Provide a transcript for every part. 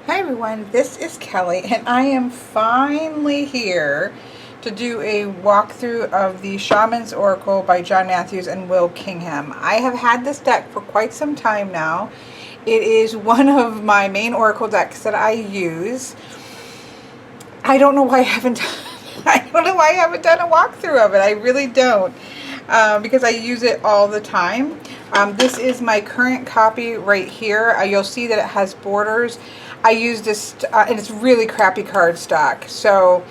Hi everyone, this is Kelly and I am finally here to do a walkthrough of the Shaman's Oracle by John Matthews and Will Kingham. I have had this deck for quite some time now. It is one of my main Oracle decks that I use. I don't know why I haven't done a walkthrough of it. I really don't. Because I use it all the time. This is my current copy right here. You'll see that it has borders. I use this, and it's really crappy cardstock. So,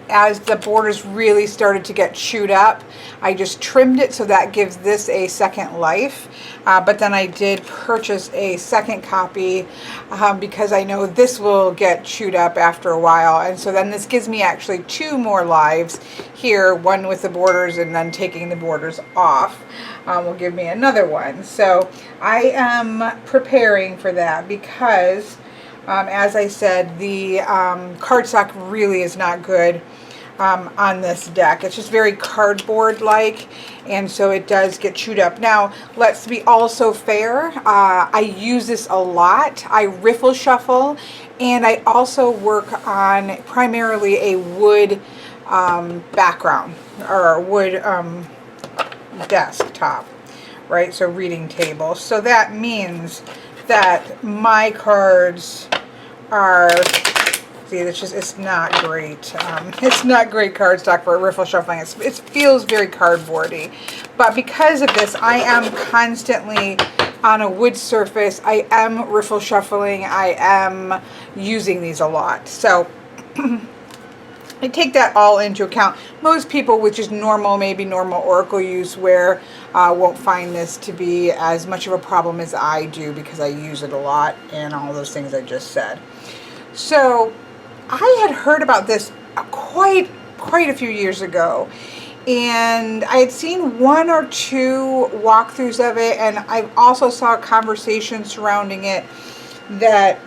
as the borders really started to get chewed up, I just trimmed it so that gives this a second life. But then I did purchase a second copy because I know this will get chewed up after a while. And so then this gives me actually two more lives here, one with the borders and then taking the borders off will give me another one. So I am preparing for that because as I said, the cardstock really is not good on this deck. It's just very cardboard-like, and so it does get chewed up. Now, let's be also fair. I use this a lot. I riffle shuffle, and I also work on primarily a wood background, or wood desktop, right? So reading table. So that means that my cards are, see, it's not great. It's not great cardstock for riffle shuffling. It feels very cardboardy. But because of this, I am constantly on a wood surface. I am riffle shuffling. I am using these a lot. So I take that all into account. Most people with just maybe normal Oracle use won't find this to be as much of a problem as I do because I use it a lot and all those things I just said. So I had heard about this quite a few years ago, and I had seen one or two walkthroughs of it, and I also saw a conversation surrounding it that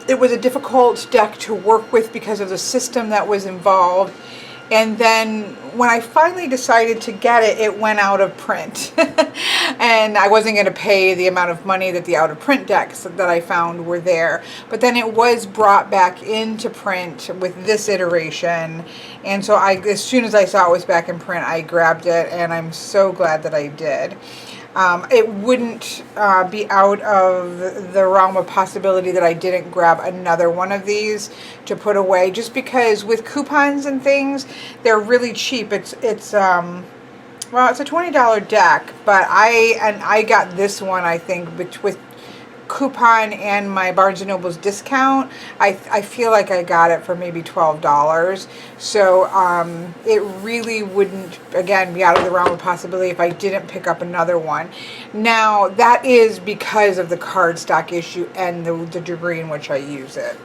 it was a difficult deck to work with because of the system that was involved. And then when I finally decided to get it, it went out of print. And I wasn't going to pay the amount of money that the out of print decks that I found were there. But then it was brought back into print with this iteration. And so as soon as I saw it was back in print, I grabbed it, and I'm so glad that I did. It wouldn't be out of the realm of possibility that I didn't grab another one of these to put away, just because with coupons and things, they're really cheap. It's well, it's a $20 deck, but I got this one, I think, with coupon and my Barnes & Noble's discount. I feel like I got it for maybe $12. So it really wouldn't, again, be out of the realm of possibility if I didn't pick up another one. Now, that is because of the cardstock issue and the degree in which I use it.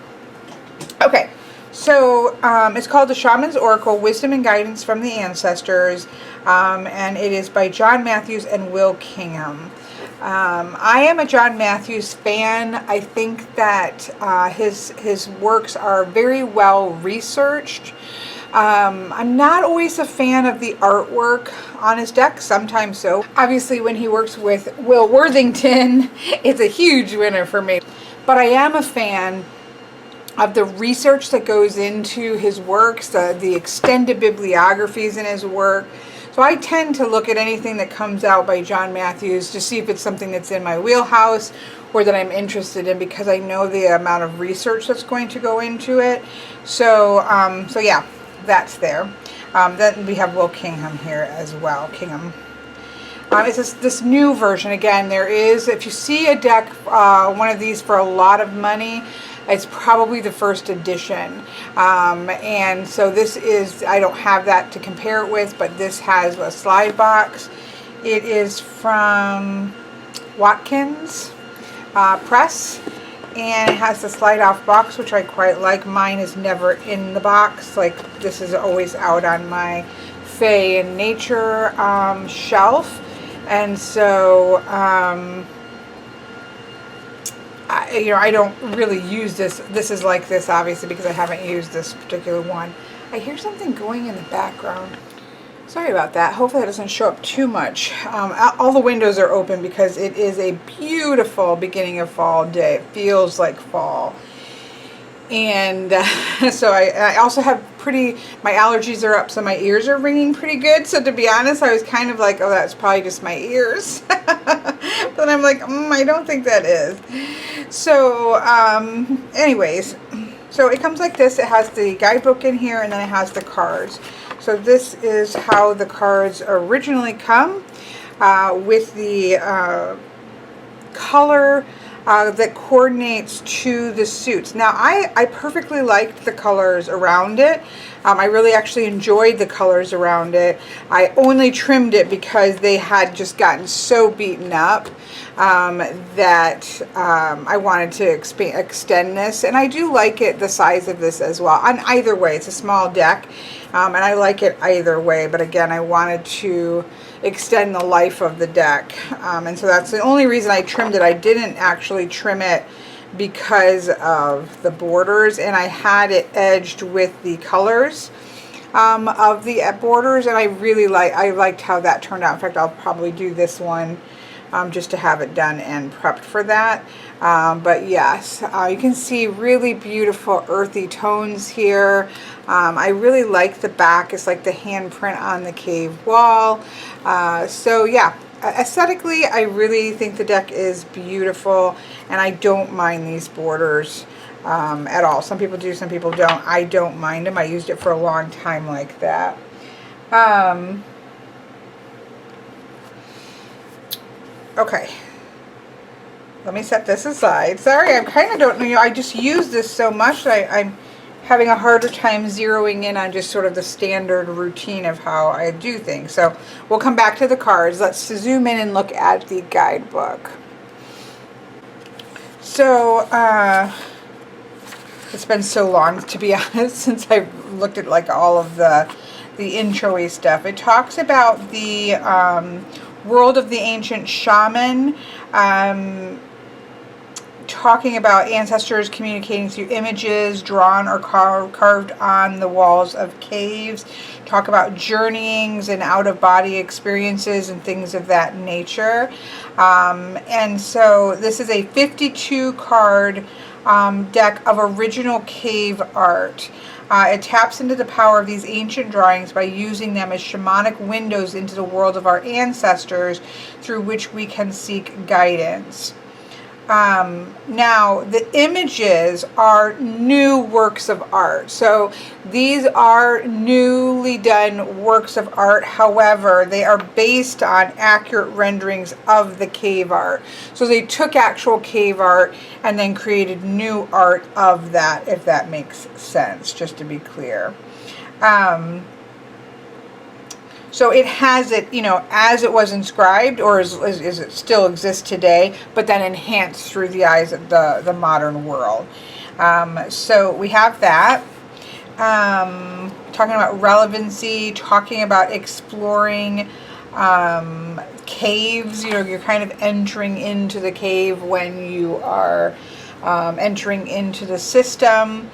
Okay, so it's called The Shaman's Oracle, Wisdom and Guidance from the Ancestors, and it is by John Matthews and Will Kingham. I am a John Matthews fan. I think that his works are very well researched. I'm not always a fan of the artwork on his deck, sometimes so. Obviously, when he works with Will Worthington, it's a huge winner for me. But I am a fan of the research that goes into his works, the extended bibliographies in his work. So I tend to look at anything that comes out by John Matthews to see if it's something that's in my wheelhouse or that I'm interested in, because I know the amount of research that's going to go into it. So, so yeah, that's there. Then we have Will Kingham here as well. Kingham. It's this new version. Again, there is, if you see a deck, one of these for a lot of money, it's probably the first edition. And so this is, I don't have that to compare it with, but this has a slide box. It is from Watkins Press, and it has the slide off box, which I quite like. Mine is never in the box. Like, this is always out on my Fae and Nature shelf. And so, I don't really use this. This is like this, obviously, because I haven't used this particular one. I hear something going in the background. Sorry about that. Hopefully that doesn't show up too much. All the windows are open because it is a beautiful beginning of fall day. It feels like fall. And so I also have my allergies are up, so my ears are ringing pretty good. So to be honest, I was kind of like, oh, that's probably just my ears. But I'm like, I don't think that is. So anyways, so it comes like this. It has the guidebook in here, and then it has the cards. So this is how the cards originally come, with the color that coordinates to the suits. Now I perfectly liked the colors around it. I really actually enjoyed the colors around it. I only trimmed it because they had just gotten so beaten up that I wanted to extend this. And I do like it, the size of this as well. On either way, it's a small deck, and I like it either way. But again, I wanted to extend the life of the deck, and so that's the only reason I trimmed it. I didn't actually trim it because of the borders, and I had it edged with the colors of the borders, and I liked how that turned out. In fact, I'll probably do this one just to have it done and prepped for that. But yes, you can see really beautiful earthy tones here. I really like the back. It's like the handprint on the cave wall. So yeah, aesthetically, I really think the deck is beautiful, and I don't mind these borders at all. Some people do, some people don't. I don't mind them. I used it for a long time like that. Okay, let me set this aside. Sorry, I kind of don't know. I just use this so much that I'm having a harder time zeroing in on just sort of the standard routine of how I do things. So we'll come back to the cards. Let's zoom in and look at the guidebook. So it's been so long, to be honest, since I've looked at like all of the intro-y stuff. It talks about the world of the ancient shaman, talking about ancestors communicating through images drawn or carved on the walls of caves, talk about journeyings and out-of-body experiences and things of that nature. And so this is a 52 card deck of original cave art. It taps into the power of these ancient drawings by using them as shamanic windows into the world of our ancestors through which we can seek guidance. Now, the images are new works of art. So these are newly done works of art. However, they are based on accurate renderings of the cave art. So they took actual cave art and then created new art of that, if that makes sense, just to be clear. So it has it, you know, as it was inscribed, or as it still exists today, but then enhanced through the eyes of the modern world. So we have that. Talking about relevancy, talking about exploring caves. You know, you're kind of entering into the cave when you are entering into the system.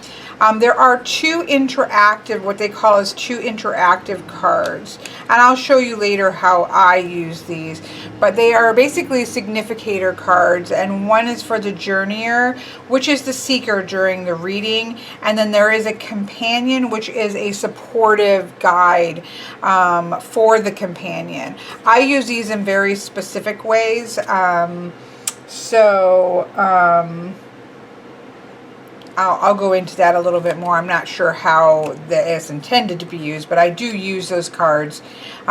There are two interactive, what they call as two interactive cards. And I'll show you later how I use these. But they are basically significator cards. And one is for the journeyer, which is the seeker during the reading. And then there is a companion, which is a supportive guide for the companion. I use these in very specific ways. I'll go into that a little bit more. I'm not sure how that is intended to be used, but I do use those cards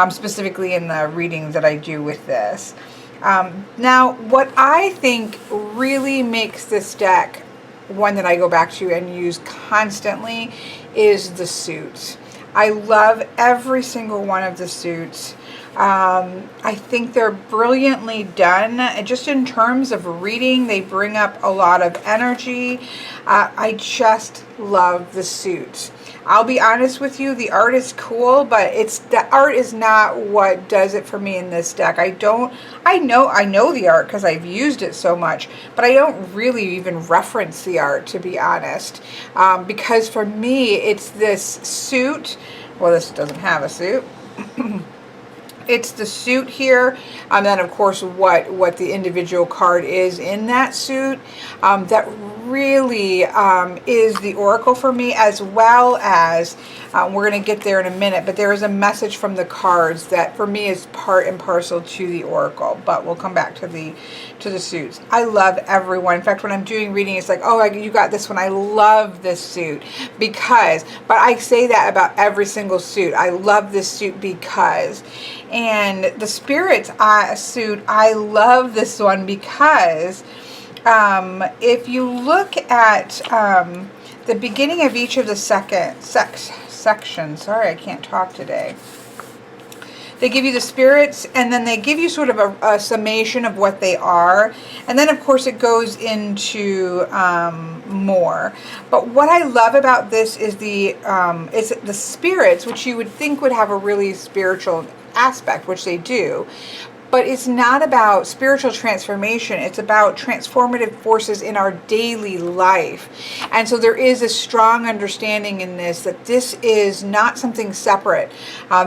specifically in the readings that I do with this. Now, what I think really makes this deck one that I go back to and use constantly is the suits. I love every single one of the suits. I think they're brilliantly done. Just in terms of reading, they bring up a lot of energy. I just love the suits. I'll be honest with you, the art is cool, but the art is not what does it for me in this deck. I know the art because I've used it so much, but I don't really even reference the art, to be honest, because for me it's this suit. Well, this doesn't have a suit. It's the suit here, and then of course what the individual card is in that suit, that really is the oracle for me, as well as we're going to get there in a minute, but there is a message from the cards that for me is part and parcel to the oracle. But we'll come back to the suits. I love everyone. In fact, when I'm doing reading, it's like, oh, you got this one. I love this suit because, but I say that about every single suit. I love this suit because. And the Spirit's suit, I love this one because if you look at the beginning of each of the sections, sorry, I can't talk today. They give you the spirits, and then they give you sort of a summation of what they are. And then, of course, it goes into more. But what I love about this is the spirits, which you would think would have a really spiritual aspect, which they do. But it's not about spiritual transformation. It's about transformative forces in our daily life. And so there is a strong understanding in this that this is not something separate.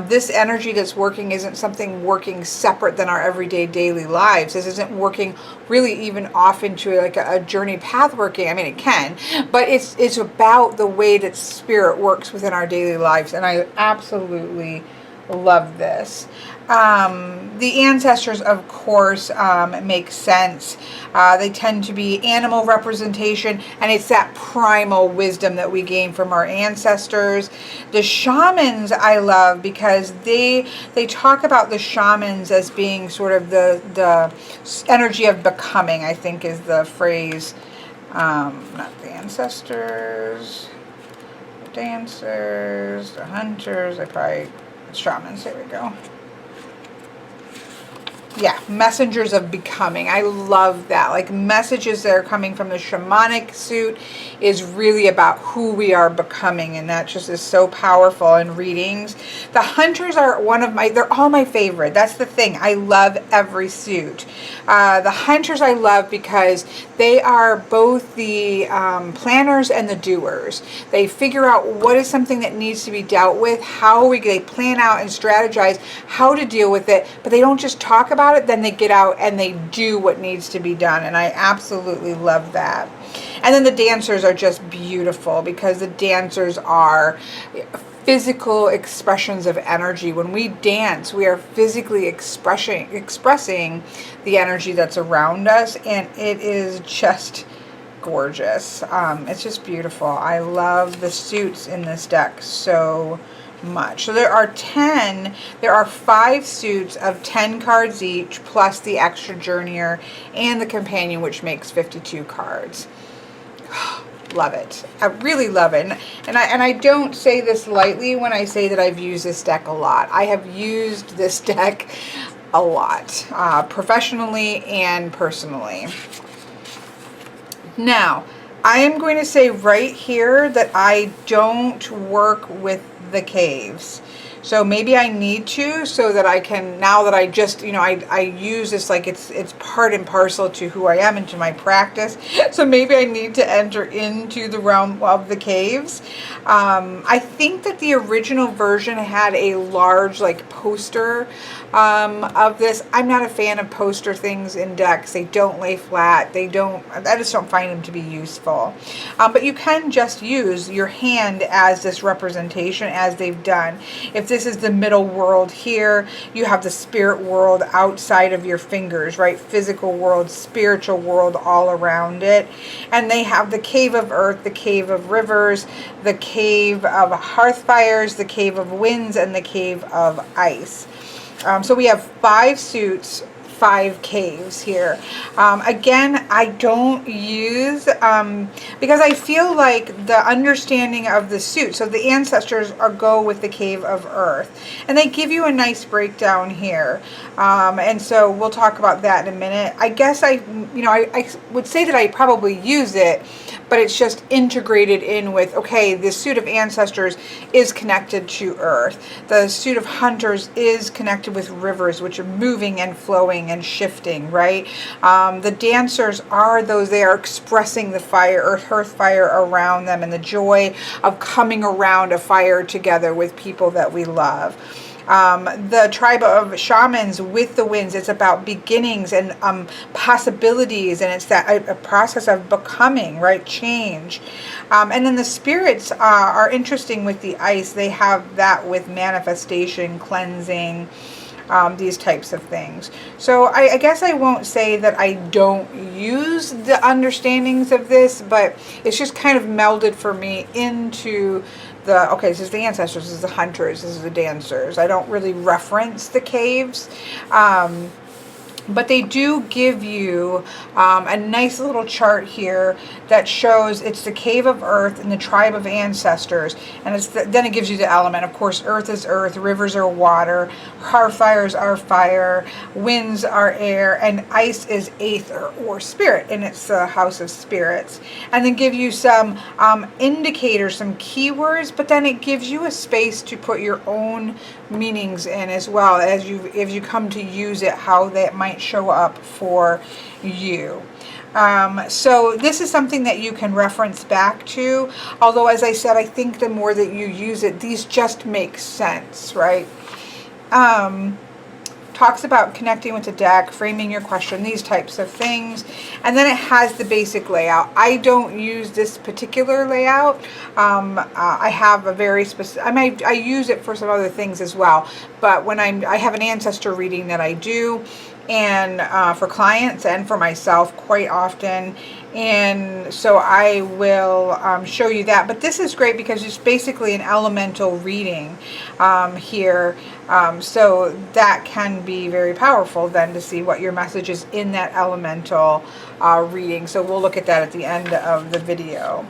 This energy that's working isn't something working separate than our everyday daily lives. This isn't working really even off into like a journey path working. I mean, it can, but it's about the way that spirit works within our daily lives. And I absolutely love this. The ancestors, of course, make sense. They tend to be animal representation, and it's that primal wisdom that we gain from our ancestors. The shamans I love because they talk about the shamans as being sort of the energy of becoming, I think is the phrase. Not the ancestors, the dancers, the hunters, shamans, there we go. Yeah, messengers of becoming. I love that. Like messages that are coming from the shamanic suit is really about who we are becoming, and that just is so powerful in readings. The hunters are they're all my favorite. That's the thing. I love every suit. The hunters I love because they are both the planners and the doers. They figure out what is something that needs to be dealt with, they plan out and strategize how to deal with it, but they don't just talk about it, then they get out and they do what needs to be done, and I absolutely love that. And then the dancers are just beautiful because the dancers are physical expressions of energy. When we dance, we are physically expressing the energy that's around us, and it is just gorgeous. It's just beautiful. I love the suits in this deck so much. So there are 5 suits of 10 cards each, plus the extra journeyer and the companion, which makes 52 cards. Love it. I really love it. And I don't say this lightly when I say that I've used this deck a lot. I have used this deck a lot, professionally and personally. Now, I am going to say right here that I don't work with the caves. So maybe I need to, so that I can, now that I just, I use this like it's part and parcel to who I am and to my practice. So maybe I need to enter into the realm of the caves. I think that the original version had a large like poster of this. I'm not a fan of poster things in decks. They don't lay flat. I just don't find them to be useful. But you can just use your hand as this representation, as they've done. If this is the middle world here, you have the spirit world outside of your fingers, right? Physical world, spiritual world all around it. And they have the cave of earth, the cave of rivers, the cave of hearth fires, the cave of winds, and the cave of ice. So we have 5 suits, 5 caves here. Again, I don't use, because I feel like the understanding of the suit, so the ancestors go with the cave of earth, and they give you a nice breakdown here. And so we'll talk about that in a minute. I guess I would say that I probably use it, but it's just integrated in with, okay, the suit of ancestors is connected to earth. The suit of hunters is connected with rivers, which are moving and flowing and shifting, right? The dancers are they are expressing the fire or hearth fire around them and the joy of coming around a fire together with people that we love. The tribe of shamans with the winds, it's about beginnings and possibilities, and it's that a process of becoming, right, change. And then the spirits are interesting with the ice. They have that with manifestation, cleansing, these types of things. So I guess I won't say that I don't use the understandings of this, but it's just kind of melded for me into the, okay, this is the ancestors, this is the hunters, this is the dancers. I don't really reference the caves. But they do give you a nice little chart here that shows it's the cave of earth and the tribe of ancestors, and then it gives you the element. Of course, earth is earth, rivers are water, fires are fire, winds are air, and ice is aether or spirit, and it's the house of spirits. And then give you some indicators, some keywords, but then it gives you a space to put your own meanings in as well as you come to use it, how that might show up for you. So this is something that you can reference back to, although as I said, I think the more that you use it, these just make sense, right? Talks about connecting with the deck, framing your question, these types of things. And then it has the basic layout. I don't use this particular layout. I have a very specific, I use it for some other things as well. But when I have an ancestor reading that I do, and for clients and for myself quite often, and so I will show you that. But this is great because it's basically an elemental reading here, so that can be very powerful then to see what your message is in that elemental reading. So we'll look at that at the end of the video.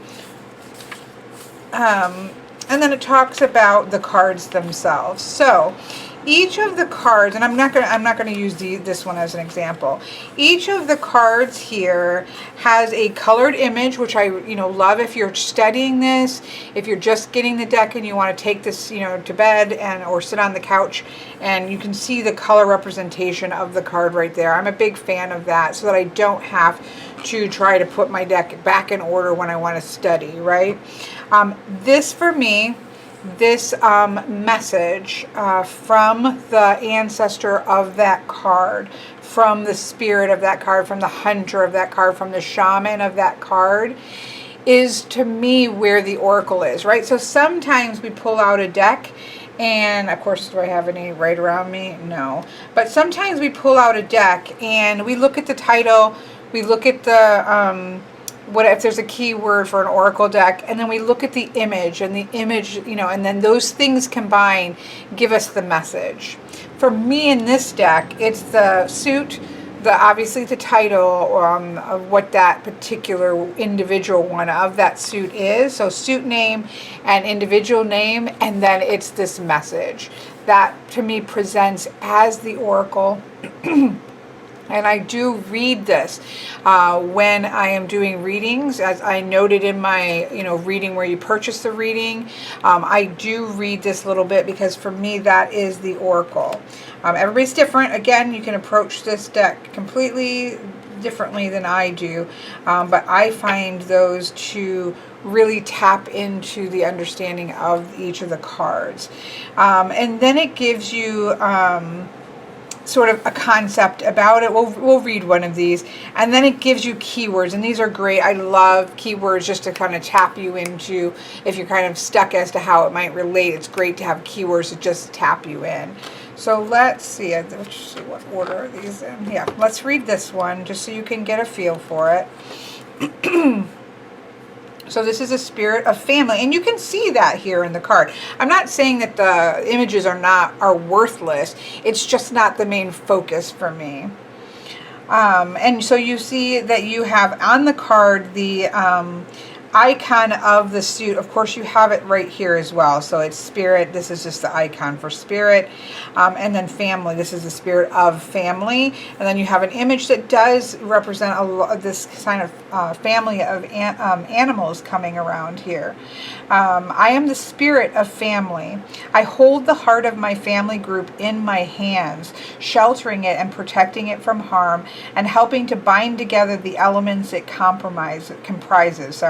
And then it talks about the cards themselves. So each of the cards, and I'm not going to use this one as an example. Each of the cards here has a colored image, which I love if you're studying this, if you're just getting the deck and you want to take this to bed or sit on the couch, and you can see the color representation of the card right there. I'm a big fan of that, so that I don't have to try to put my deck back in order when I want to study, right? This for me, this message from the ancestor of that card, from the spirit of that card, from the hunter of that card, from the shaman of that card, is to me where the oracle is, right? So sometimes we pull out a deck, and of course, do I have any right around me? No. But sometimes we pull out a deck and we look at the title, we look at the what if there's a keyword for an oracle deck, and then we look at the image, and the image, and then those things combined give us the message. For me in this deck, it's the suit, obviously the title of what that particular individual one of that suit is. So suit name and individual name, and then it's this message that to me presents as the oracle. And I do read this when I am doing readings, as I noted in my, reading where you purchase the reading. I do read this a little bit because for me that is the oracle. Everybody's different. Again, you can approach this deck completely differently than I do, but I find those to really tap into the understanding of each of the cards. And then it gives you sort of a concept about it. We'll read one of these, and then it gives you keywords, and these are great. I love keywords just to kind of tap you into, if you're kind of stuck as to how it might relate, it's great to have keywords to just tap you in. So let's see, what order are these in. Yeah, let's read this one just so you can get a feel for it. So this is a spirit of family, and you can see that here in the card. I'm not saying that the images are worthless. It's just not the main focus for me. And so you see that you have on the card the icon of the suit. Of course, you have it right here as well. So it's spirit. This is just the icon for spirit. And then family. This is the spirit of family. And then you have an image that does represent this kind of family of animals coming around here. I am the spirit of family. I hold the heart of my family group in my hands, sheltering it and protecting it from harm, and helping to bind together the elements it comprises.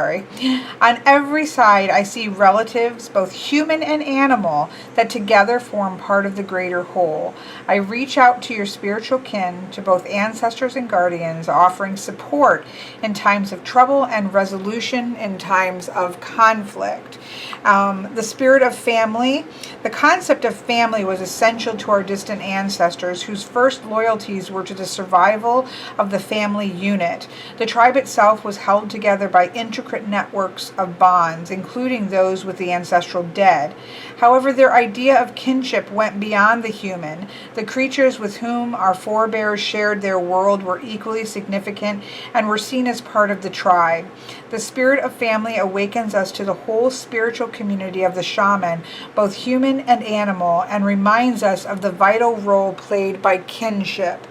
On every side, I see relatives, both human and animal, that together form part of the greater whole. I reach out to your spiritual kin, to both ancestors and guardians, offering support in times of trouble and resolution in times of conflict. The spirit of family. The concept of family was essential to our distant ancestors, whose first loyalties were to the survival of the family unit. The tribe itself was held together by intricate networks of bonds, including those with the ancestral dead. However, their idea of kinship went beyond the human. The creatures with whom our forebears shared their world were equally significant and were seen as part of the tribe. The spirit of family awakens us to the whole spiritual community of the shaman, both human and animal, and reminds us of the vital role played by kinship.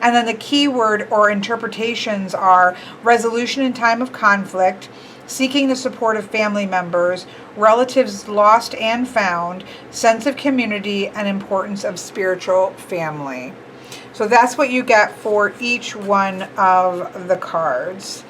And then the key word or interpretations are resolution in time of conflict, seeking the support of family members, relatives lost and found, sense of community, and importance of spiritual family. So that's what you get for each one of the cards.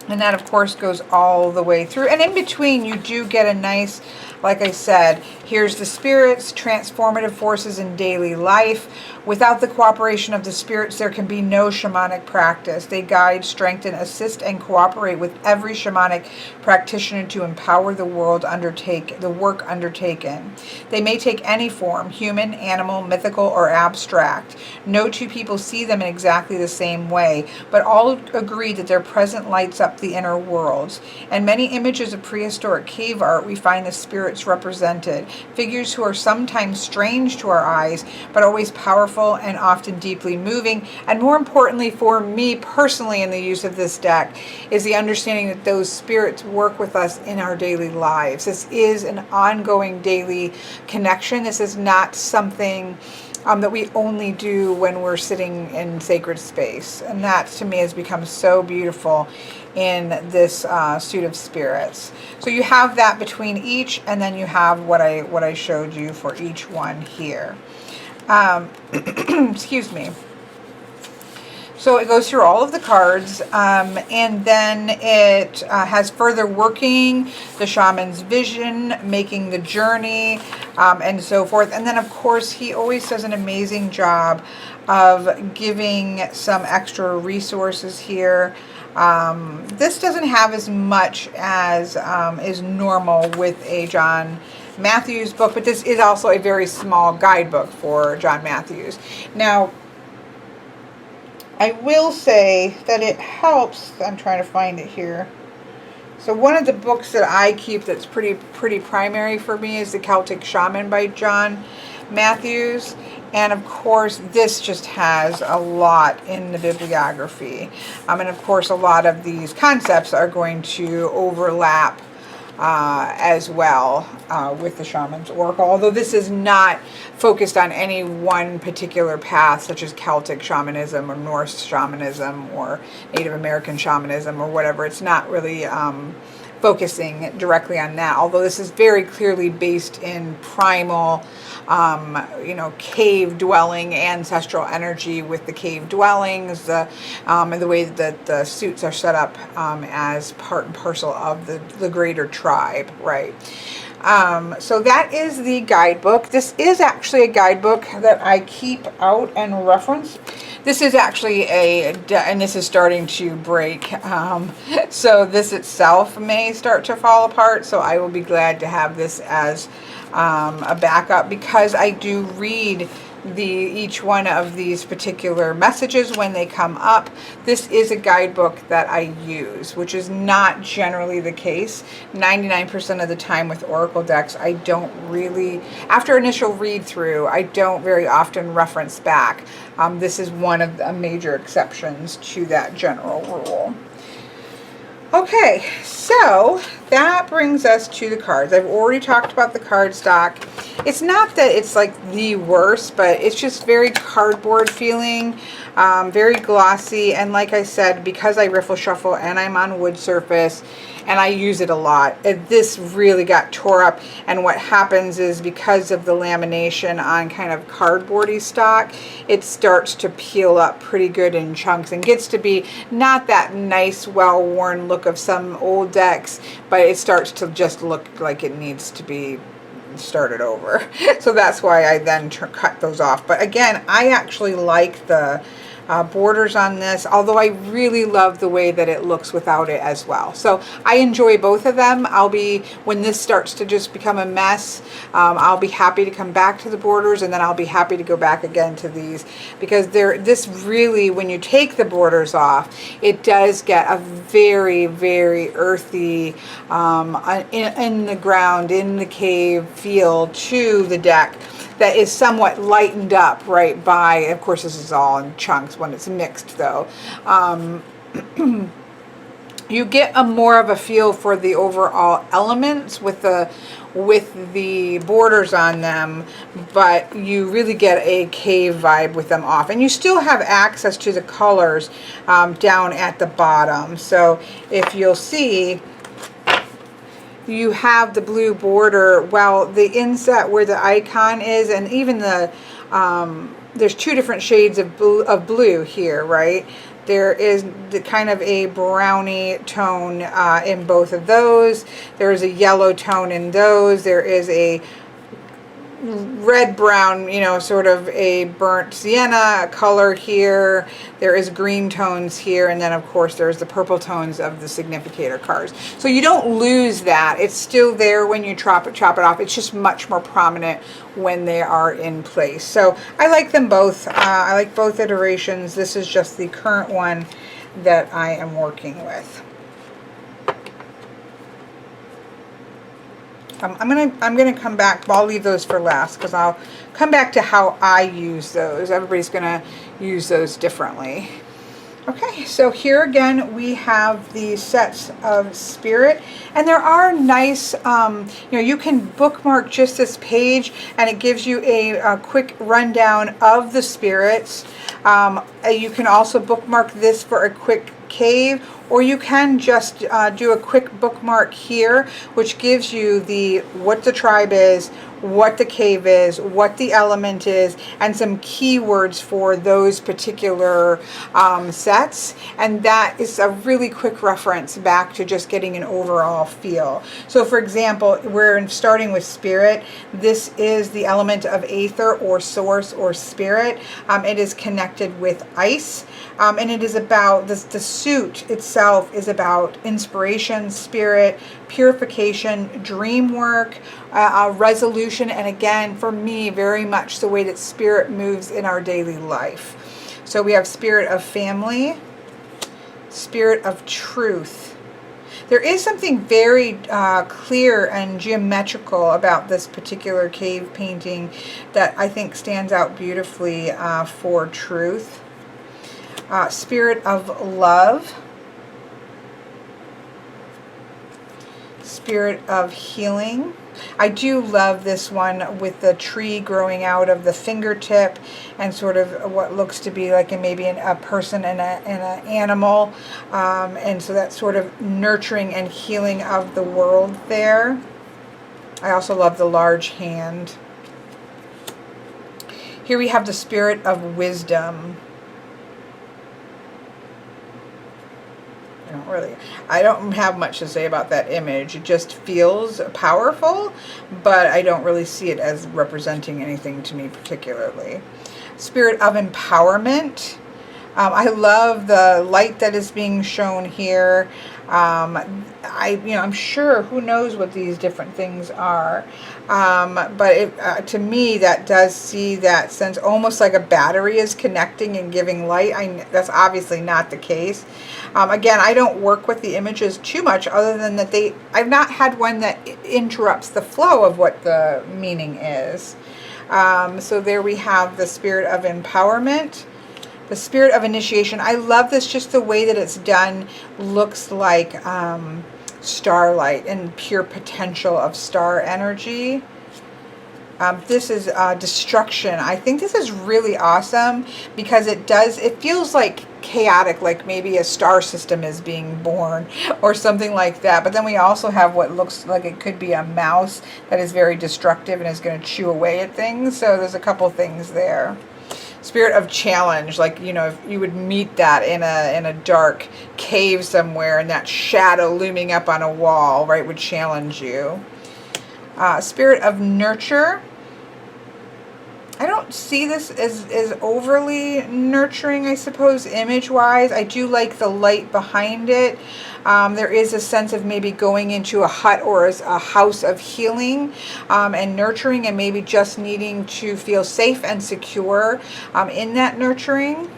And that, of course, goes all the way through. And in between, you do get a nice, like I said, here's the spirits, transformative forces in daily life. Without the cooperation of the spirits, there can be no shamanic practice. They guide, strengthen, assist, and cooperate with every shamanic practitioner to empower the work undertaken. They may take any form, human, animal, mythical, or abstract. No two people see them in exactly the same way, but all agree that their presence lights up the inner worlds. In many images of prehistoric cave art, we find the spirits represented, figures who are sometimes strange to our eyes, but always powerful and often deeply moving. And more importantly for me personally in the use of this deck is the understanding that those spirits work with us in our daily lives. This is an ongoing daily connection. This is not something that we only do when we're sitting in sacred space. And that to me has become so beautiful in this suit of spirits. So you have that between each, and then you have what I showed you for each one here. Excuse me. So it goes through all of the cards, and then it has further working, the shaman's vision, making the journey, and so forth. And then, of course, he always does an amazing job of giving some extra resources here. This doesn't have as much as is normal with a John Matthews book, but this is also a very small guidebook for John Matthews. Now, I will say that it helps. I'm trying to find it here. So one of the books that I keep that's pretty primary for me is the Celtic Shaman by John Matthews. And of course, this just has a lot in the bibliography. And of course, a lot of these concepts are going to overlap as well with the Shaman's Oracle, although this is not focused on any one particular path, such as Celtic shamanism or Norse shamanism or Native American shamanism or whatever. It's not really focusing directly on that, although this is very clearly based in primal cave dwelling ancestral energy with the cave dwellings, and the way that the suits are set up as part and parcel of the greater tribe, right? So that is the guidebook. This is actually a guidebook that I keep out and reference. This is actually and this is starting to break. So this itself may start to fall apart. So I will be glad to have this as a backup, because I do read each one of these particular messages when they come up. This is a guidebook that I use, which is not generally the case. 99% of the time with Oracle decks, I don't really, after initial read through, I don't very often reference back. This is one of the major exceptions to that general rule. Okay, so that brings us to the cards. I've already talked about the card stock. It's not that it's like the worst, but it's just very cardboard feeling. Very glossy, and like I said, because I riffle shuffle and I'm on wood surface and I use it a lot, this really got tore up. And what happens is, because of the lamination on kind of cardboardy stock, it starts to peel up pretty good in chunks and gets to be not that nice, well-worn look of some old decks, but it starts to just look like it needs to be started over. So that's why I then cut those off. But again, I actually like the borders on this, although I really love the way that it looks without it as well. So I enjoy both of them. When this starts to just become a mess, I'll be happy to come back to the borders, and then I'll be happy to go back again to these, because this really, when you take the borders off, it does get a very, very earthy, in the ground, in the cave feel to the deck, that is somewhat lightened up, right, by, of course this is all in chunks when it's mixed though. You get a more of a feel for the overall elements with the borders on them, but you really get a cave vibe with them off, and you still have access to the colors down at the bottom. So if you'll see, you have the blue border, well, the inset where the icon is, and even the there's two different shades of blue here, right? There is the kind of a brownie tone in both of those. There is a yellow tone in those. There is a red brown, you know, sort of a burnt sienna color here. There is green tones here, and then of course there's the purple tones of the significator cards. So you don't lose that. It's still there when you chop it off. It's just much more prominent when they are in place. So I like them both. I like both iterations. This is just the current one that I am working with. I'm gonna come back. I'll leave those for last because I'll come back to how I use those. Everybody's gonna use those differently. Okay, so here again we have the sets of spirit, and there are nice, you can bookmark just this page and it gives you a quick rundown of the spirits. You can also bookmark this for a quick cave, or you can just do a quick bookmark here, which gives you what the tribe is, what the cave is, what the element is, and some keywords for those particular sets. And that is a really quick reference back to just getting an overall feel. So for example, we're starting with spirit. This is the element of aether or source or spirit. It is connected with ice. And it is about, the suit itself is about inspiration, spirit, purification, dream work, resolution, and again, for me, very much the way that spirit moves in our daily life. So we have spirit of family, spirit of truth. There is something very clear and geometrical about this particular cave painting that I think stands out beautifully for truth. Spirit of love, spirit of healing. I do love this one with the tree growing out of the fingertip and sort of what looks to be like maybe a person and an animal, and so that sort of nurturing and healing of the world there. I also love the large hand. Here we have the spirit of wisdom. I don't have much to say about that image. It just feels powerful, but I don't really see it as representing anything to me particularly. Spirit of empowerment. I love the light that is being shown here. I'm sure, who knows what these different things are, but to me that does see that sense almost like a battery is connecting and giving light. That's obviously not the case. Again, I don't work with the images too much, other than that I've not had one that interrupts the flow of what the meaning is. So there we have the spirit of empowerment. The spirit of initiation. I love this, just the way that it's done looks like starlight and pure potential of star energy. This is destruction. I think this is really awesome because it feels like chaotic, like maybe a star system is being born or something like that. But then we also have what looks like it could be a mouse that is very destructive and is going to chew away at things. So there's a couple things there. Spirit of challenge, like, you know, if you would meet that in a dark cave somewhere and that shadow looming up on a wall, right, would challenge you. Spirit of nurture. I don't see this as overly nurturing, I suppose, image-wise. I do like the light behind it. There is a sense of maybe going into a hut or a house of healing and nurturing, and maybe just needing to feel safe and secure in that nurturing.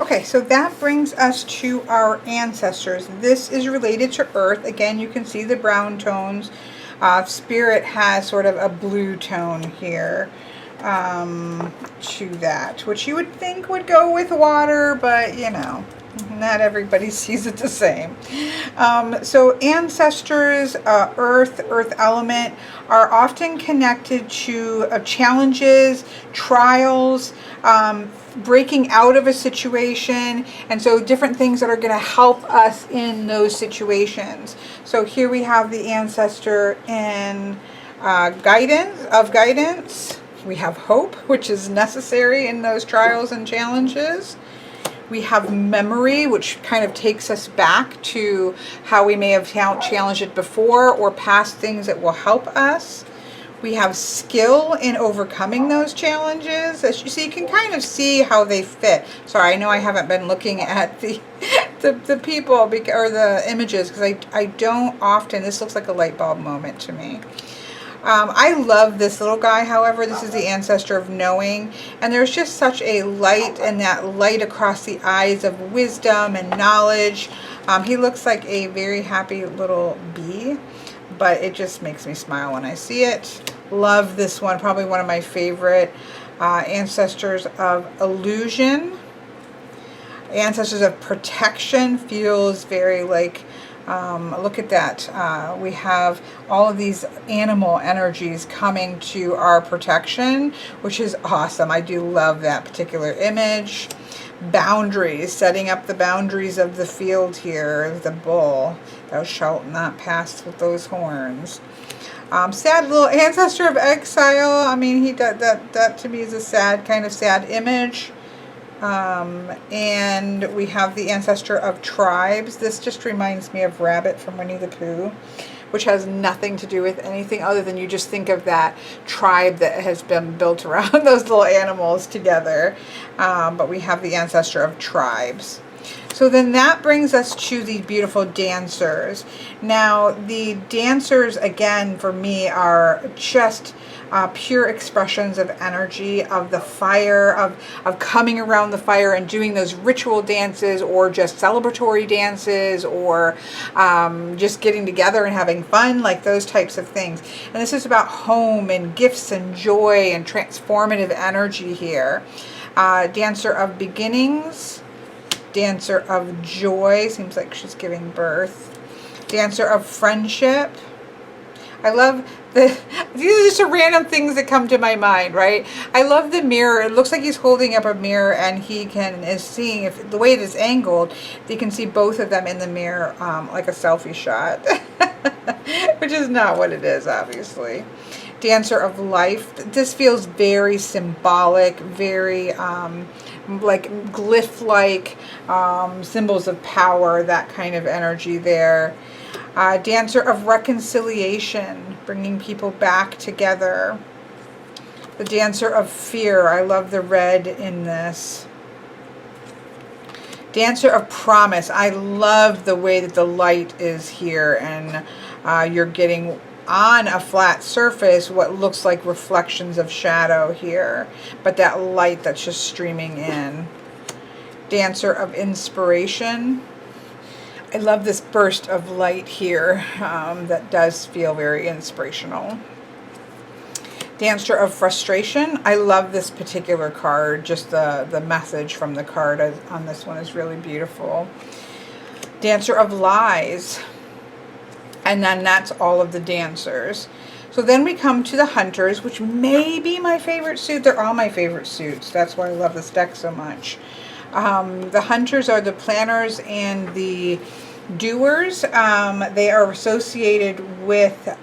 Okay, so that brings us to our ancestors. This is related to Earth. Again, you can see the brown tones. Spirit has sort of a blue tone here to that, which you would think would go with water, but you know, not everybody sees it the same. So ancestors, earth element, are often connected to challenges, trials, breaking out of a situation, and so different things that are going to help us in those situations. So here we have the ancestor in guidance. We have hope, which is necessary in those trials and challenges. We have memory, which kind of takes us back to how we may have challenged it before or past things that will help us. We have skill in overcoming those challenges. As you see, you can kind of see how they fit. Sorry, I know I haven't been looking at the people or the images because I don't often. This looks like a light bulb moment to me. I love this little guy, however. This is the ancestor of knowing, and there's just such a light, and that light across the eyes of wisdom and knowledge. He looks like a very happy little bee, but it just makes me smile when I see it. Love this one, probably one of my favorite. Ancestors of illusion. Ancestors of protection feels very like, look at that. We have all of these animal energies coming to our protection, which is awesome. I do love that particular image. Boundaries, setting up the boundaries of the field here. The bull, thou shalt not pass with those horns. Sad little ancestor of exile. I mean, that to me is a sad, kind of sad image. And we have the ancestor of tribes. This just reminds me of Rabbit from Winnie the Pooh, which has nothing to do with anything other than you just think of that tribe that has been built around those little animals together. But we have the ancestor of tribes. So then that brings us to the beautiful dancers. Now, the dancers, again, for me, are just pure expressions of energy, of the fire, of coming around the fire and doing those ritual dances, or just celebratory dances, or just getting together and having fun, like those types of things. And this is about home and gifts and joy and transformative energy here. Dancer of beginnings. Dancer of joy, seems like she's giving birth. Dancer of friendship. I love these are just random things that come to my mind, right? I love the mirror. It looks like he's holding up a mirror, and he is seeing, if the way it is angled, you can see both of them in the mirror, like a selfie shot, which is not what it is, obviously. Dancer of life. This feels very symbolic, very like glyph-like, symbols of power, that kind of energy there. Dancer of reconciliation, bringing people back together. The dancer of fear. I love the red in this. Dancer of promise. I love the way that the light is here, and you're getting on a flat surface what looks like reflections of shadow here, but that light that's just streaming in. Dancer of inspiration. I love this burst of light here that does feel very inspirational. Dancer of frustration. I love this particular card. Just the message from the card on this one is really beautiful. Dancer of lies. And then that's all of the dancers. So then we come to the Hunters, which may be my favorite suit. They're all my favorite suits. That's why I love this deck so much. The Hunters are the planners and the doers. They are associated with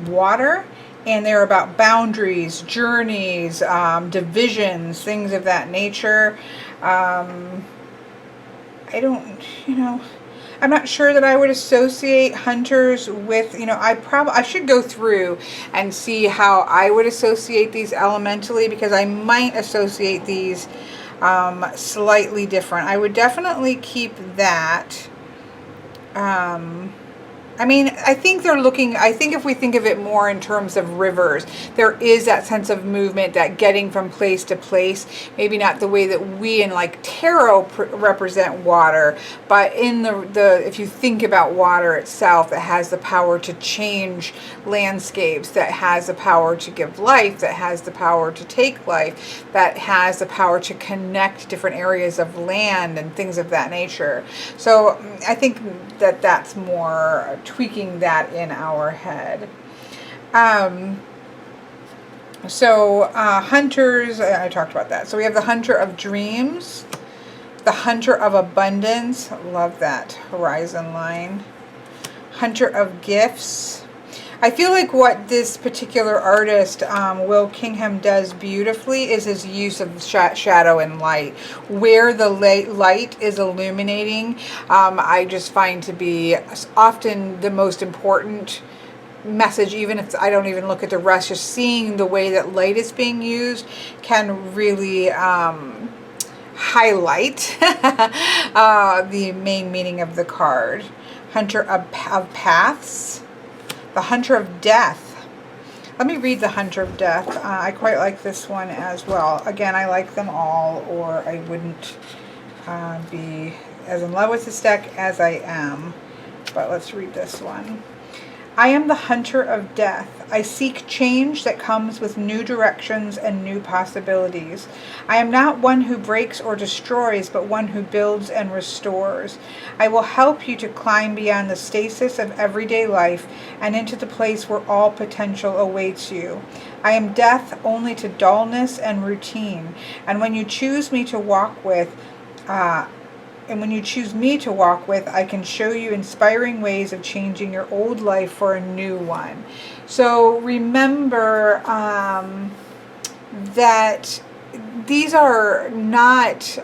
water, and they're about boundaries, journeys, divisions, things of that nature. I don't, I'm not sure that I would associate Hunters with, I should go through and see how I would associate these elementally, because I might associate these slightly different. I would definitely keep that. I mean, I think if we think of it more in terms of rivers, there is that sense of movement, that getting from place to place, maybe not the way that we in like tarot represent water, but in if you think about water itself, that has the power to change landscapes, that has the power to give life, that has the power to take life, that has the power to connect different areas of land and things of that nature. So I think that that's more tweaking that in our head. Hunters, I talked about that. So we have the Hunter of Dreams, the Hunter of Abundance, love that horizon line, Hunter of Gifts. I feel like what this particular artist, Will Kingham, does beautifully is his use of shadow and light. Where the light is illuminating, I just find to be often the most important message, even if I don't even look at the rest. Just seeing the way that light is being used can really highlight the main meaning of the card. Hunter of Paths. The Hunter of Death. Let me read the Hunter of Death. I quite like this one as well. Again, I like them all, or I wouldn't be as in love with this deck as I am. But let's read this one. I am the Hunter of Death. I seek change that comes with new directions and new possibilities. I am not one who breaks or destroys, but one who builds and restores. I will help you to climb beyond the stasis of everyday life and into the place where all potential awaits you. I am death only to dullness and routine. And when you choose me to walk with, I can show you inspiring ways of changing your old life for a new one. So remember that these are not,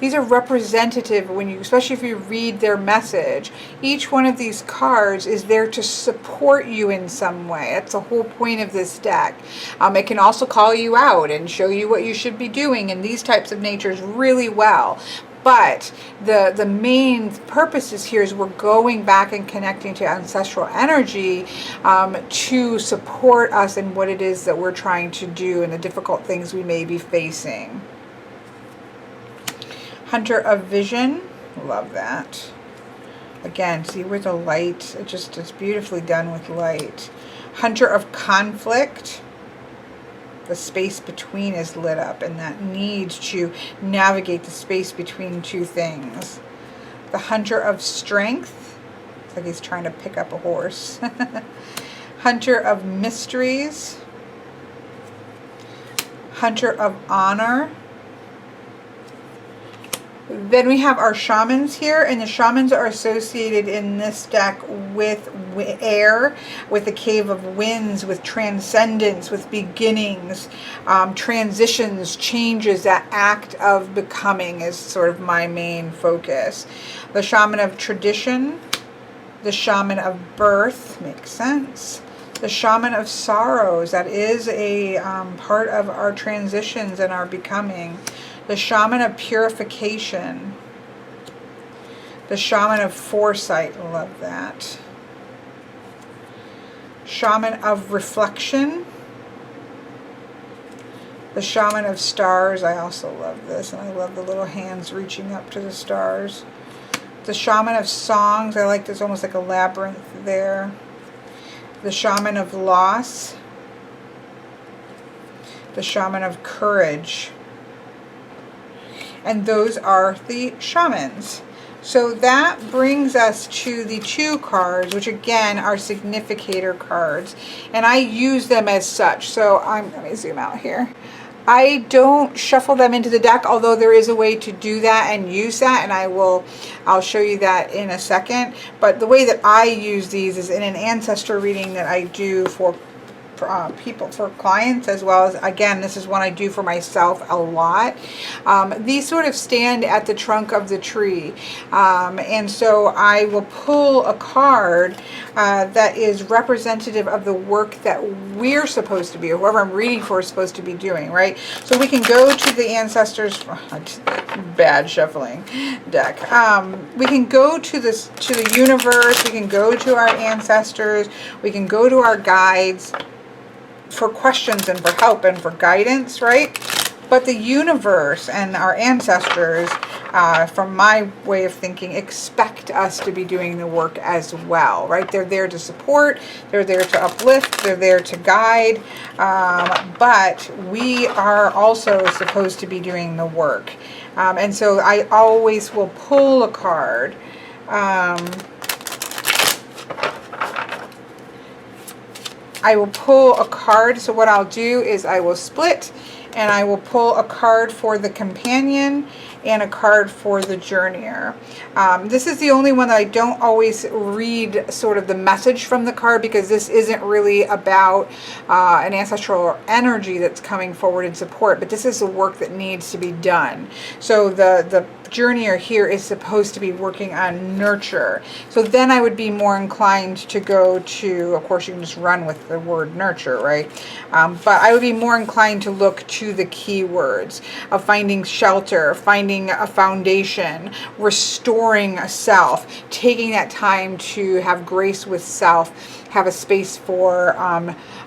these are representative especially if you read their message. Each one of these cards is there to support you in some way. That's the whole point of this deck. It can also call you out and show you what you should be doing and these types of natures really well. But the main purpose here is we're going back and connecting to ancestral energy to support us in what it is that we're trying to do and the difficult things we may be facing. Hunter of Vision, love that. Again, see with the light, it's beautifully done with light. Hunter of Conflict. The space between is lit up, and that need to navigate the space between two things. The Hunter of Strength. It's like he's trying to pick up a horse. Hunter of Mysteries. Hunter of Honor. Then we have our shamans here, and the shamans are associated in this deck with air, with the Cave of Winds, with transcendence, with beginnings, transitions, changes. That act of becoming is sort of my main focus. The Shaman of Tradition, the Shaman of Birth, makes sense. The Shaman of Sorrows, that is a part of our transitions and our becoming. The Shaman of Purification. The Shaman of Foresight, love that. Shaman of Reflection. The Shaman of Stars, I also love this, and I love the little hands reaching up to the stars. The Shaman of Songs, I like this, almost like a labyrinth there. The Shaman of Loss. The Shaman of Courage. And those are the shamans. So that brings us to the 2 cards, which again are significator cards, and I use them as such. So let me zoom out here. I don't shuffle them into the deck, although there is a way to do that and use that, and I'll show you that in a second. But the way that I use these is in an ancestor reading that I do for people, for clients, as well as, again, this is one I do for myself a lot. These sort of stand at the trunk of the tree, and so I will pull a card that is representative of the work that we're supposed to be, or whoever I'm reading for is supposed to be doing, right? So we can go to the ancestors, bad shuffling deck. We can go to the universe, we can go to our ancestors, we can go to our guides for questions and for help and for guidance, right? But the universe and our ancestors, from my way of thinking, expect us to be doing the work as well, right? They're there to support, they're there to uplift, they're there to guide, but we are also supposed to be doing the work. And so I always will pull a card. I will pull a card. So what I'll do is I will split, and I will pull a card for the companion and a card for the journeyer. This is the only one that I don't always read sort of the message from the card, because this isn't really about an ancestral energy that's coming forward in support, but this is the work that needs to be done. So the journeyer here is supposed to be working on nurture. So then I would be more inclined to go to, of course you can just run with the word nurture, right? But I would be more inclined to look to the keywords of finding shelter, finding a foundation, restoring a self, taking that time to have grace with self, have a space for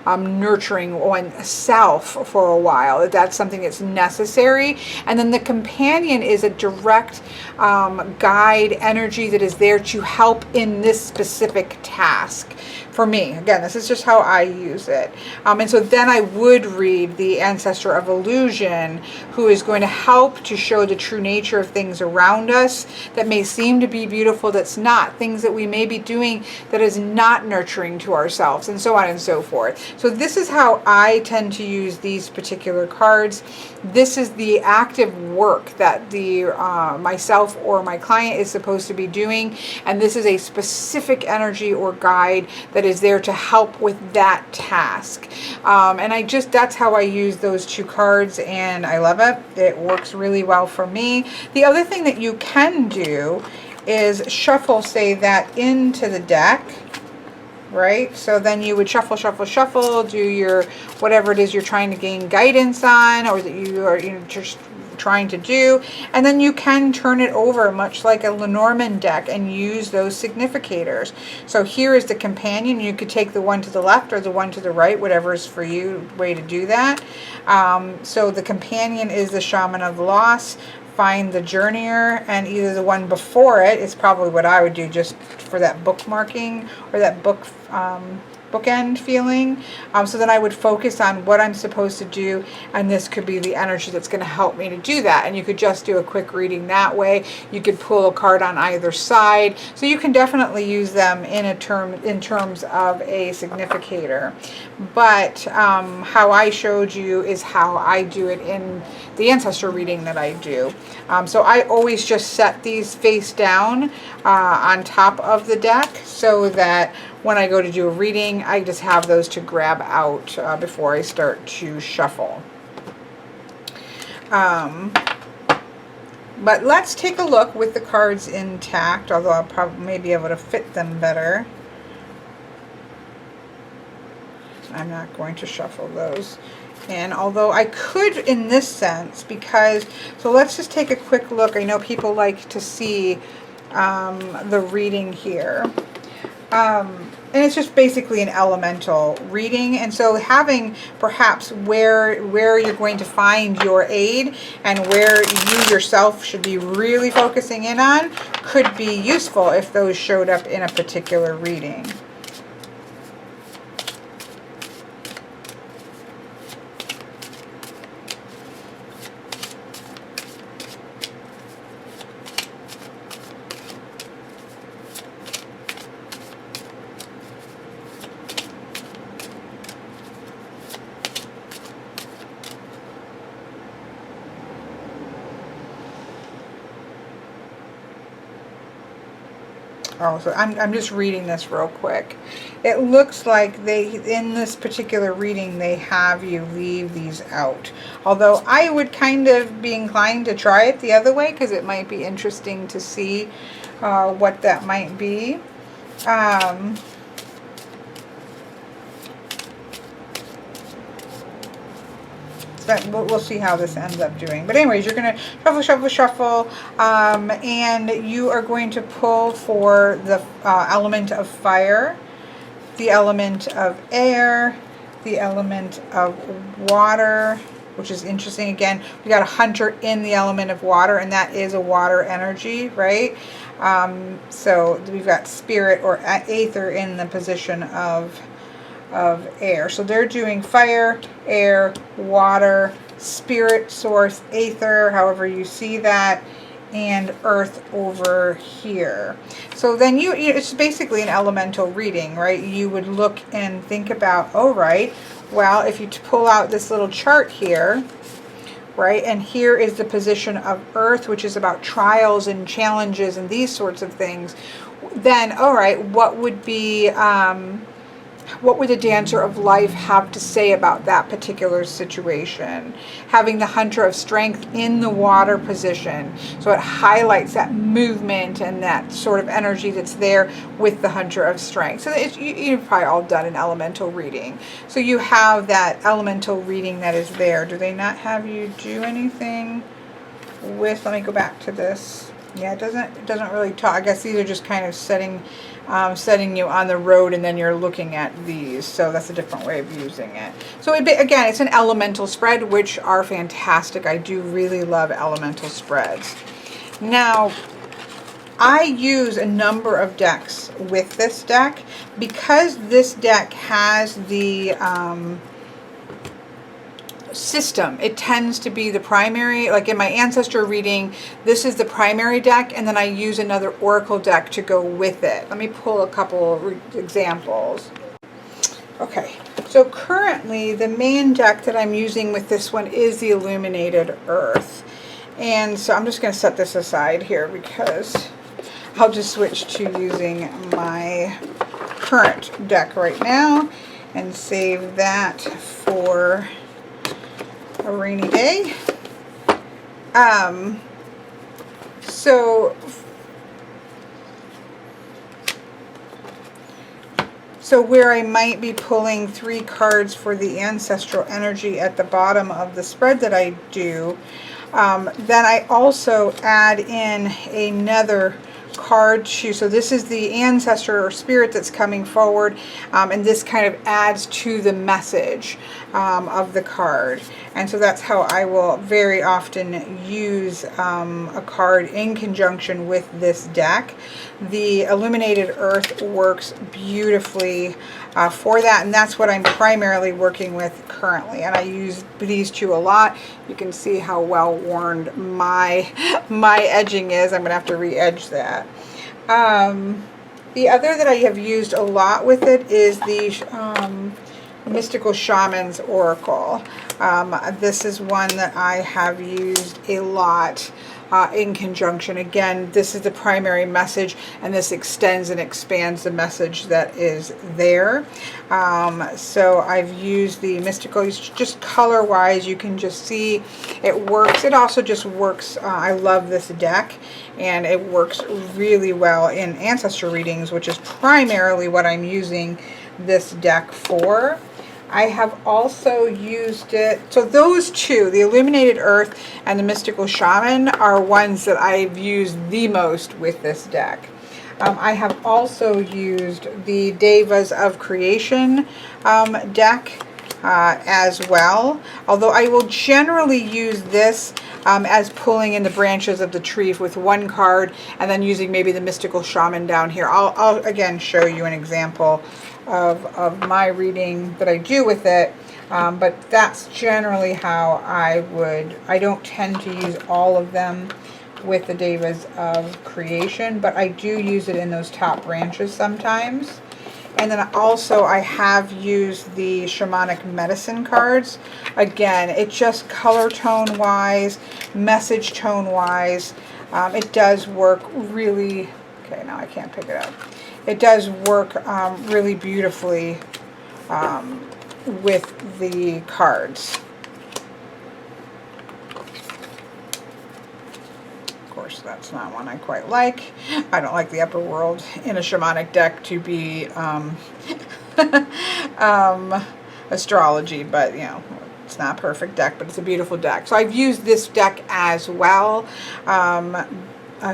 nurturing oneself for a while. That's something that's necessary. And then the companion is a direct guide energy that is there to help in this specific task. For me, again, this is just how I use it. And so then I would read the Ancestor of Illusion, who is going to help to show the true nature of things around us that may seem to be beautiful, that's not. Things that we may be doing that is not nurturing to ourselves, and so on and so forth. So this is how I tend to use these particular cards. This is the active work that the myself or my client is supposed to be doing, and this is a specific energy or guide that is there to help with that task. And that's how I use those 2 cards, and I love it. It works really well for me. The other thing that you can do is shuffle, say, that into the deck, right? So then you would shuffle, shuffle, shuffle, do your whatever it is you're trying to gain guidance on, or that you are just trying to do, and then you can turn it over much like a Lenormand deck and use those significators. So here is the companion. You could take the one to the left or the one to the right, whatever is for you, way to do that. So the companion is the Shaman of Loss. Find the journeyer, and either the one before it is probably what I would do, just for that bookmarking or that bookend feeling. So then I would focus on what I'm supposed to do, and this could be the energy that's going to help me to do that. And you could just do a quick reading that way. You could pull a card on either side, so you can definitely use them in terms of a significator. But how I showed you is how I do it in the ancestor reading that I do. So I always just set these face down on top of the deck, so that when I go to do a reading, I just have those to grab out before I start to shuffle. But let's take a look with the cards intact, although I'll probably be able to fit them better. I'm not going to shuffle those. And although I could in this sense, so let's just take a quick look. I know people like to see the reading here. And it's just basically an elemental reading, and so having perhaps where you're going to find your aid and where you yourself should be really focusing in on could be useful if those showed up in a particular reading. Oh, so I'm just reading this real quick. It looks like they, in this particular reading, they have you leave these out. Although I would kind of be inclined to try it the other way, because it might be interesting to see what that might be. But we'll see how this ends up doing. But anyways, you're going to shuffle, shuffle, shuffle, and you are going to pull for the element of fire, the element of air, the element of water, which is interesting. Again, we got a hunter in the element of water, and that is a water energy, right? So we've got spirit or aether in the position of air. So they're doing fire, air, water, spirit, source, aether, however you see that, and earth over here. So then it's basically an elemental reading, right? You would look and think about, oh, right, well, if you pull out this little chart here, right, and here is the position of earth, which is about trials and challenges and these sorts of things, then, all right, what would the dancer of life have to say about that particular situation? Having the hunter of strength in the water position, so it highlights that movement and that sort of energy that's there with the hunter of strength. So you've probably all done an elemental reading. So you have that elemental reading that is there. Do they not have you do anything with, let me go back to this. Yeah, it doesn't really talk. I guess these are just kind of setting you on the road, and then you're looking at these. So that's a different way of using it. So again, it's an elemental spread, which are fantastic. I do really love elemental spreads. Now, I use a number of decks with this deck because this deck has the system. It tends to be the primary, like in my ancestor reading, this is the primary deck, and then I use another oracle deck to go with it. Let me pull a couple examples. Okay, so currently the main deck that I'm using with this one is the Illuminated Earth. And so I'm just going to set this aside here because I'll just switch to using my current deck right now and save that for a rainy day. So where I might be pulling 3 cards for the ancestral energy at the bottom of the spread that I do, then I also add in another card to, so this is the ancestor or spirit that's coming forward, and this kind of adds to the message of the card. And so that's how I will very often use a card in conjunction with this deck. The Illuminated Earth works beautifully for that, and that's what I'm primarily working with currently. And I use these two a lot. You can see how well worn my edging is. I'm going to have to re-edge that. The other that I have used a lot with it is the Mystical Shaman's Oracle. This is one that I have used a lot in conjunction. Again, this is the primary message, and this extends and expands the message that is there. So I've used the Mystical, just color-wise, you can just see it works. It also just works, I love this deck, and it works really well in ancestor readings, which is primarily what I'm using this deck for. I have also used it, so those two, the Illuminated Earth and the Mystical Shaman, are ones that I've used the most with this deck. I have also used the Devas of Creation deck as well, although I will generally use this as pulling in the branches of the tree with one card and then using maybe the Mystical Shaman down here. I'll again show you an example of my reading that I do with it, but that's generally how I don't tend to use all of them with the Devas of Creation, but I do use it in those top branches sometimes. And then also I have used the Shamanic Medicine cards. Again, it just color tone wise, message tone wise, it does work really Okay, now I can't pick it up. It does work really beautifully with the cards. Of course, that's not one I quite like. I don't like the upper world in a shamanic deck to be astrology, but you know, it's not a perfect deck, but it's a beautiful deck. So I've used this deck as well.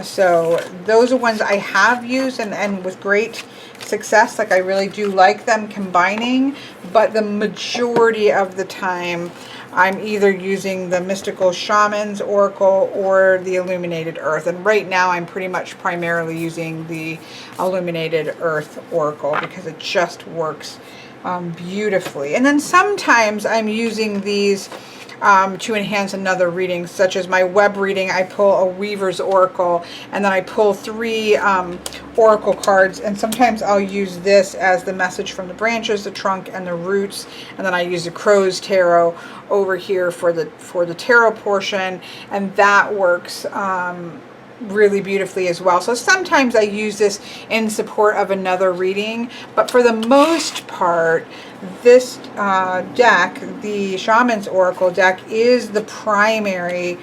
So those are ones I have used and with great success. Like I really do like them combining, but the majority of the time I'm either using the Mystical Shaman's Oracle or the Illuminated Earth. And right now I'm pretty much primarily using the Illuminated Earth Oracle because it just works beautifully. And then sometimes I'm using these to enhance another reading, such as my web reading. I pull a Weaver's Oracle, and then I pull 3 Oracle cards, and sometimes I'll use this as the message from the branches, the trunk, and the roots, and then I use the Crow's Tarot over here for the tarot portion, and that works really beautifully as well. So sometimes I use this in support of another reading, but for the most part, this deck, the Shaman's Oracle deck, is the primary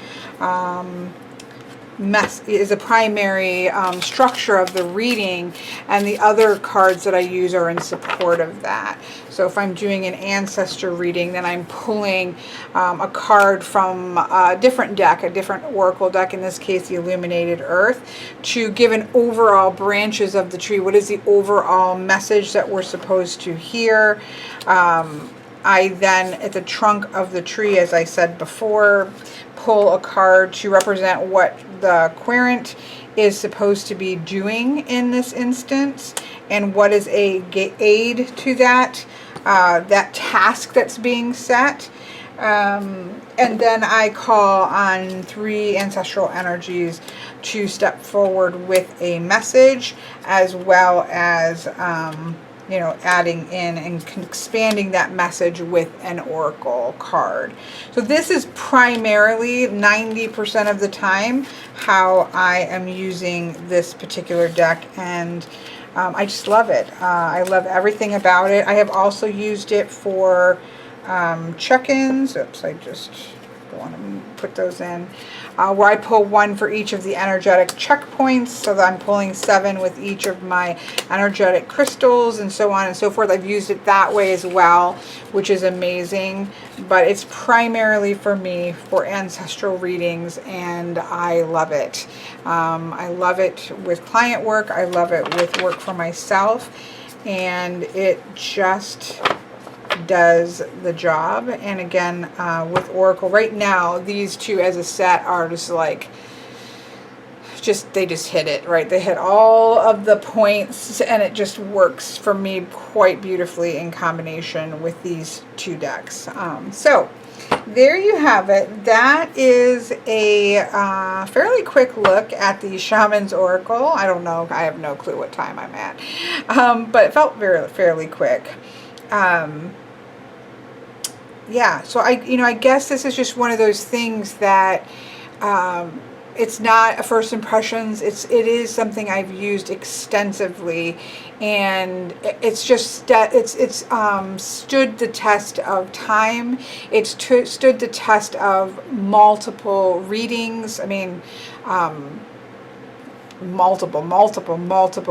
structure of the reading, and the other cards that I use are in support of that. So if I'm doing an ancestor reading, then I'm pulling a card from a different deck, a different oracle deck, in this case the Illuminated Earth, to give an overall branches of the tree. What is the overall message that we're supposed to hear? I then, at the trunk of the tree, as I said before, pull a card to represent what the querent is supposed to be doing in this instance, and what is a aid to that task that's being set. And then I call on 3 ancestral energies to step forward with a message, as well as you know, adding in and expanding that message with an oracle card. So this is primarily 90% of the time how I am using this particular deck, and I just love it. I love everything about it. I have also used it for check-ins. Oops, I just don't want to put those in. Where I pull 1 for each of the energetic checkpoints, so that I'm pulling 7 with each of my energetic crystals, and so on and so forth. I've used it that way as well, which is amazing, but it's primarily for me for ancestral readings, and I love it. I love it with client work. I love it with work for myself, and it just does the job. And again, with Oracle right now, these 2 as a set are just like, they just hit it, right? They hit all of the points, and it just works for me quite beautifully in combination with these 2 decks. So there you have it. That is a fairly quick look at the Shaman's Oracle. I don't know, I have no clue what time I'm at, but it felt fairly quick. Yeah, so I guess this is just one of those things that it's not a first impressions. It is something I've used extensively, and it's just it's stood the test of time. It's stood the test of multiple readings. I mean, multiple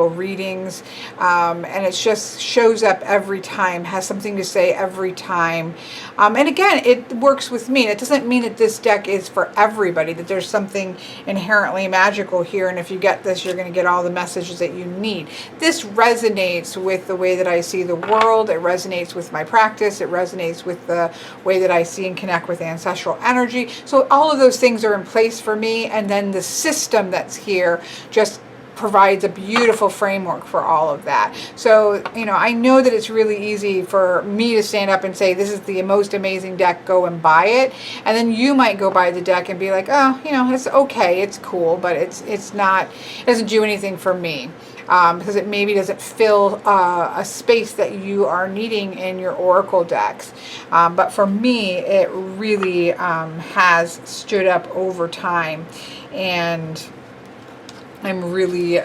readings, and it just shows up every time, has something to say every time, and again, it works with me. It doesn't mean that this deck is for everybody, that there's something inherently magical here, and if you get this, you're going to get all the messages that you need. This resonates with the way that I see the world. It resonates with my practice. It resonates with the way that I see and connect with ancestral energy. So all of those things are in place for me, and then the system that's here just provides a beautiful framework for all of that. So, I know that it's really easy for me to stand up and say, this is the most amazing deck, go and buy it. And then you might go buy the deck and be like, oh, it's okay, it's cool, but it doesn't do anything for me. Because it maybe doesn't fill a space that you are needing in your oracle decks. But for me, it really has stood up over time. And I'm really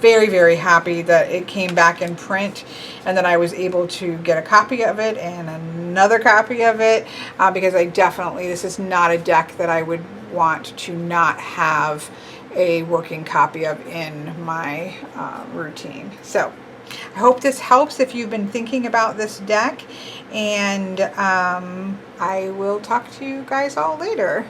very, very happy that it came back in print and that I was able to get a copy of it and another copy of it, because I definitely, this is not a deck that I would want to not have a working copy of in my routine. So I hope this helps if you've been thinking about this deck, and I will talk to you guys all later.